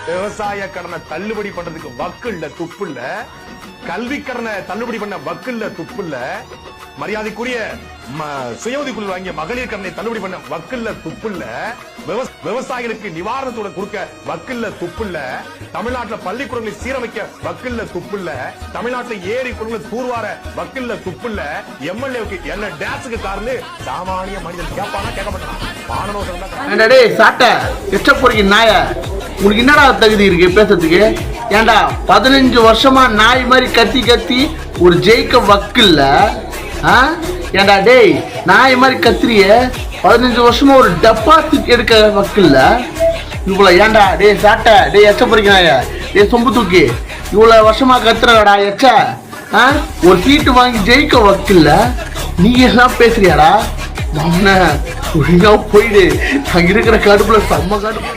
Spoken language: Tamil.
விவசாய கடனை தள்ளுபடி பண்றதுக்கு வக்கு இல்ல, துப்பு இல்ல. கல்வி கடனை தள்ளுபடி பண்ண வக்கு இல்ல, துப்பு இல்ல. மரியாதைக்குரிய சுய உதவிக்குழு வாங்கிய மகளிர் கடனை தள்ளுபடி பண்ண வக்கில்ல, துப்புல்ல. விவசாயிகளுக்கு நிவாரணத்தோட கொடுக்க வக்கில்ல, துப்புல்ல. தமிழ்நாட்டில் பள்ளிக்கூடங்களை சீரமைக்க வக்கில்ல, துப்புல்ல. தமிழ்நாட்டில் ஏரி குளங்களை தூர்வார வக்கில்ல, துப்புல்ல. எம்எல்ஏவுக்கு என்ன டான்ஸுக்கு காரணம் சாமானிய மனிதன் கேட்பானா கேட்க மாட்டான். சாட்ட இஷ்டப்படுறீங்க நாய, உங்களுக்கு என்னடா தகுதி இருக்கு பேசுறதுக்கு? ஏண்டா 15 வருஷமா நாய் மாதிரி கத்தி கத்தி ஒரு ஜெயிக்க வக்கில்ல. ஏண்டா டேய் நாய் மாதிரி கத்திரிய 15 வருஷமா ஒரு டெபாசிட் எடுக்க வக்கில்ல. இவ்வளவு ஏண்டா டே சாட்ட டே எச்ச பொறிக்கிறாய டே சொம்பு தூக்கி இவ்வளவு வருஷமா கத்துறடா எச்ச. ஒரு சீட்டு வாங்கி ஜெயிக்க வக்கில்ல. நீ எல்லாம் பேசுறியாடா? ஒழுங்கா போயிடு. அங்க இருக்கிற கடுப்புல செம்ம கடுப்பு.